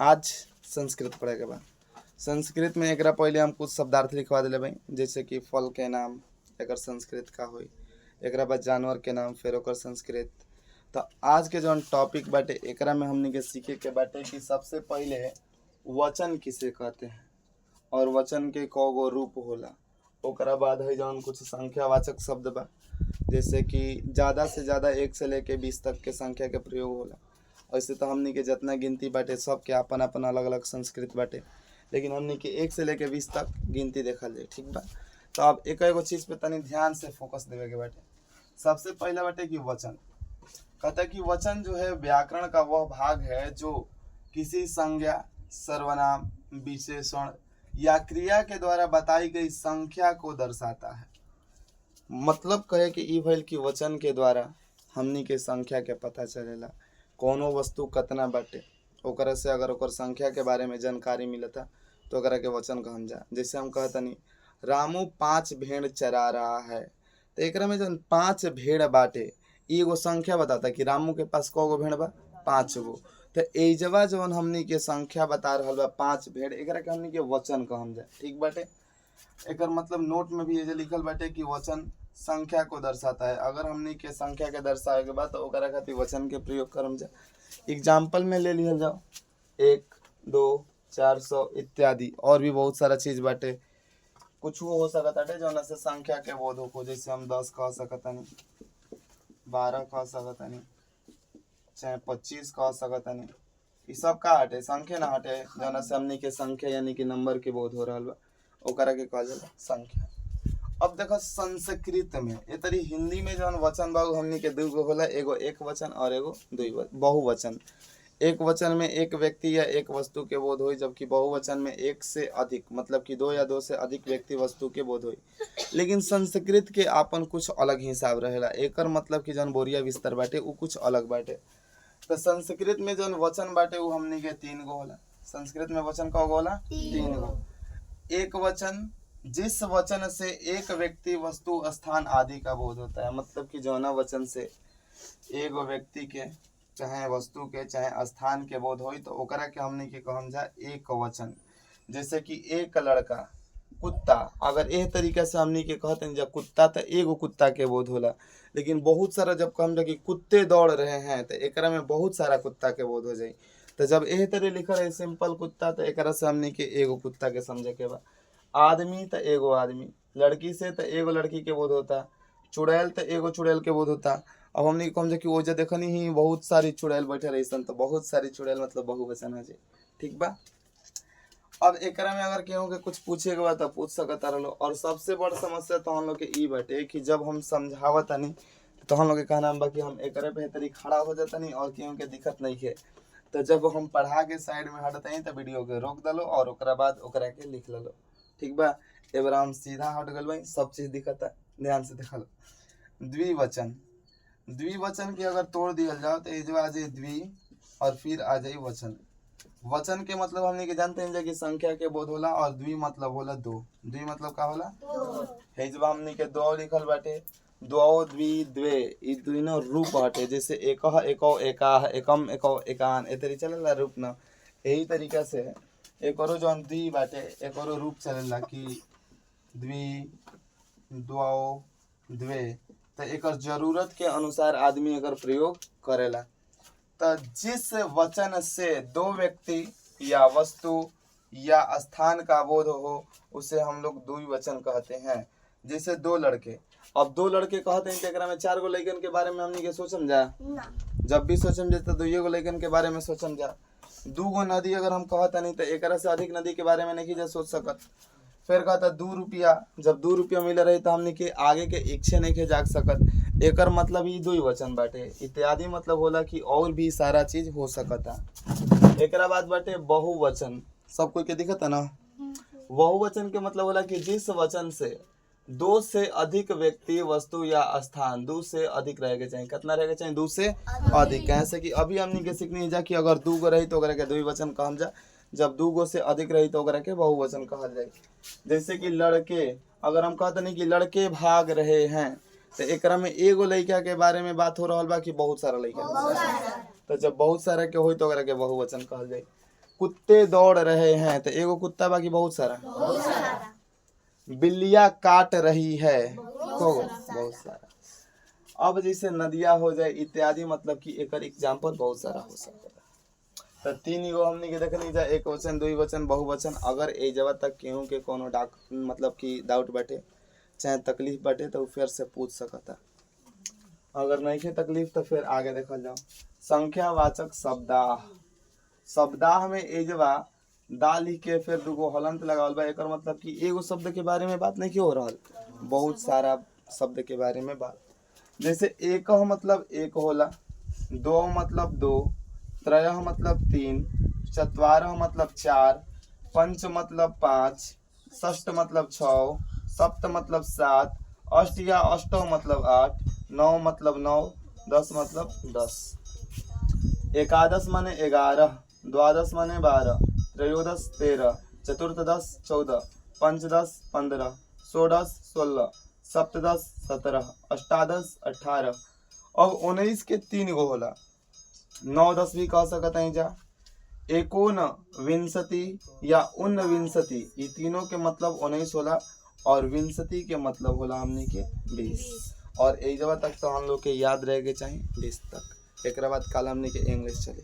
आज संस्कृत पढ़े के बाद संस्कृत में एकरा पहले हम कुछ शब्दार्थ लिखवा दिले भाई, जैसे कि फल के नाम एक संस्कृत का होई, एकरा बाद जानवर के नाम फिर ओकर संस्कृत। तो आज के जौन टॉपिक बाटे एकरा में हमनी के सीखे के बाटे कि सबसे पहले वचन किसे कहते हैं और वचन के कौगो रूप होला। ओकरा बाद है जौन कुछ संख्यावाचक शब्द बा, जैसे कि ज़्यादा से ज़्यादा 1 से लेके 20 तक के संख्या के प्रयोग होला। ऐसे तो हमनी के जितना गिनती बाटे सब के अपन अपन अलग अलग संस्कृत बाटे, लेकिन हमनी के 1 से लेके 20 तक गिनती देखल जाए, ठीक बा। तो अब एक एगो चीज़ पे तनी ध्यान से फोकस देवे के बाटे। सबसे पहला बाटे कि वचन कहता है कि वचन जो है व्याकरण का वह भाग है जो किसी संज्ञा, सर्वनाम, विशेषण या क्रिया के द्वारा बताई गई संख्या को दर्शाता है। मतलब कहे कि ई भइल कि वचन के द्वारा हमनी के संख्या के पता चलेला, कौनो वस्तु कतना बाटे ओकरा से अगर ओकर संख्या के बारे में जानकारी मिलता तो ओकरा के वचन कहल जा। जैसे हम कहतनी रामू 5 भेड़ चरा रहा है, तो एकरा में जन 5 भेड़ बाटे एगो संख्या बताता कि रामू के पास कौगो भेड़ बा, 5 गो। तो एजवा जवन हमनी के संख्या बता रहल बा 5 भेड़, एकरा के हमनी के वचन कहल जा, ठीक बाटे। एकर मतलब नोट में भी ये लिखल बाटे कि वचन संख्या को दर्शाता है। अगर हमनी के संख्या के दर्शावे के बाद तो ओकरा खातिर वचन के प्रयोग करम जा। एग्जाम्पल में ले लिहल जाओ 1, 2, 400 इत्यादि, और भी बहुत सारा चीज बाटे। कुछ हो सकता है जौन से संख्या के बोध हो, जैसे हम 10 कह सकतनी, 12 कह सकतनी, चाहे 25 कह सकतनी। ये सब का हटे संख्या ना हटे, जौन से हमनी के संख्या यानी कि नंबर के बोध हो रहा बा, ओकरा के कहल जाला संख्या। अब देखो संस्कृत में ये तरी हिंदी में जौन वचन बा हमनी के 2 गो होला, एगो एक वचन और एगो बहुवचन। एक वचन में एक व्यक्ति या एक वस्तु के बोध होई, जबकि बहुवचन में 1 से अधिक मतलब कि 2 या 2 से अधिक व्यक्ति वस्तु के बोध होई। लेकिन संस्कृत के आपन कुछ अलग हिसाब रहेला। एकर मतलब कि जौन बोरिया बिस्तर बाटे उ कुछ अलग बाटे। तो संस्कृत में जौन वचन बाटे उ हमनी के 3 गो होला। संस्कृत में वचन कौ गो होला? 3 गो। एक वचन जिस वचन से एक व्यक्ति, वस्तु, स्थान आदि का बोध होता है। मतलब कि जौना वचन से एगो व्यक्ति के, चाहे वस्तु के, चाहे स्थान के बोध होई तो ओकरा के हमनी के कहम जा एक वचन। जैसे कि एक लड़का, कुत्ता, अगर एह तरीका से हमनी के कहते हैं जब कुत्ता तो एगो कुत्ता के बोध होला। लेकिन बहुत सारा जब कहम जा कि कुत्ते दौड़ रहे हैं तो एकरा में बहुत सारा कुत्ता के बोध हो जाई। तो जब एह तरह लिखल है सिंपल कुत्ता, तो एकरा से हमनी के एगो कुत्ता के समझे के बा। आदमी तो एगो आदमी, लड़की से तो एगो लड़की के बोध होता, चुड़ैल तो एगो चुड़ैल के बोध होता। अब हमने कहम जा कि ओजा देखनी ही बहुत सारी चुड़ैल बैठे रही सन, तो बहुत सारी चुड़ैल मतलब बहुवचन है जी, ठीक बा। अब एकरा में अगर केहू के कुछ पूछे के बाद तो पूछ सकता रहो। और सबसे बड़ समस्या तो हम लोग के ई बाटे कि जब हम समझावतनी तो हम लोग के कहना बा कि हम एकरे बेहतरी खड़ा हो जातनी और केहू के दिक्कत नहीं है। तो जब हम पढ़ा के साइड में हटते तो वीडियो के रोक दलो और ओकरा बाद ओकरा के लिख लो, ठीक बा। एबर हम सीधा हट गल भाई, सब चीज दिखता, ध्यान से देख लो। द्विवचन, द्विवचन के अगर तोड़ दिया जाओ तो जो आ जाए द्वि और फिर आ जाए वचन। वचन के मतलब हमने के जानते हैं कि संख्या के बोध होला, और द्वि मतलब होला 2। द्वि मतलब का होला? 2। है जब हमने के 2 लिखल बाटे, 2 द्वि द्वे, ई तीनों रूप हटे। जैसे एकह, एको, एकाह, एकम, एको, एकान, ए तरी चलेला रूप न। यही तरीका से एकरो जौन द्वि बाटे एकरो रूप चलेला कि द्वि, द्वौ, द्वे। तो एकर जरूरत के अनुसार आदमी अगर प्रयोग करेला। तो जिस वचन से 2 व्यक्ति या वस्तु या स्थान का बोध हो उसे हम लोग द्विवचन कहते हैं। जैसे 2 लड़के, अब 2 लड़के कहते हैं कि एकरा में 4 गो लड़कन के बारे में हमनी के सोचम जा ना। जब भी सोचम जा तो 2 गो लड़कन के बारे में सोचम जा। 2 गो नदी अगर हम कहता नहीं तो एकरा से अधिक नदी के बारे में नहीं जा सोच सकत। फिर कहता 2 रुपया, जब 2 रुपया मिल रही तो हमने के आगे के इच्छे नहीं के जाग सकत। एकर मतलब ई 2 वचन बाटे। इत्यादि मतलब होला कि और भी सारा चीज हो सकता। एकरा बाद बाटे बहुवचन, सब कोई के दिखता ना। बहुवचन के मतलब होला कि जिस वचन से 2 से अधिक व्यक्ति, वस्तु या स्थान, 2 से अधिक रहे के चाहिए। कितना रहे के चाहिए? 2 से अधिक। कैसे कि अभी हमने के सीखनी जा कि अगर 2 गो रही तो ओकरा के द्विवचन कहम जा, जब 2 गो से अधिक रही तो ओकरा के बहुवचन कहल जाए। जैसे कि लड़के, अगर हम कहते नहीं कि लड़के भाग रहे हैं तो एकरा में एगो लड़का के बारे में बात हो रहा बा कि बहुत सारा लड़का। तो जब बहुत सारा के होई तो ओकरा के बहुवचन कहल जाए। कुत्ते दौड़ रहे हैं, तो एगो कुत्ता बाकी बहुत सारा। बिल्लियां काट रही है, बहुत सारा। अब जैसे नदियां हो जाए इत्यादि, मतलब कि एक एग्जाम्पल बहुत सारा हो सकता है। तो 3 गो हमने के देखनी जा, एक वचन, 2 वचन, बहुवचन। अगर ए जगह तक केहू के कोनो मतलब कि डाउट बाटे चाहे तकलीफ बाटे तो फिर से पूछ सकता। अगर नहीं के तकलीफ तो फिर आगे देखल जाओ। संख्यावाचक शब्दाह, शब्दाह में एजवा दा लिख के फिर 2 गो हलंत लगावल बा। एकर मतलब कि एगो शब्द के बारे में बात नहीं क्यों हो रहा, बहुत सारा शब्द के बारे में बात। जैसे एक मतलब एक होला, 2 मतलब 2, 3 मतलब 3, 4 मतलब 4, 5 मतलब 5, 6 मतलब 6, 7 मतलब 7, 8 या 8 मतलब 8, 9 मतलब 9, 10 मतलब 10। एकादश माने 11, द्वादश माने 12, त्रयोदश 13, चतुर्दश 14, पंचदश 15, षोडश 16, सप्तदश 17, अष्टादश 18। अब 19 के 3 गो होला, 9 10 भी कह सकते हैं जा। एकोन विंशति या उनविंशति, ये तीनों के मतलब 19 होला और विंशति के मतलब होला हमने के 20। और एक जगह तक तो हम लोग के याद रह के चाहिए 20 तक। एक बाद कल हमने के इंग्लिश चले।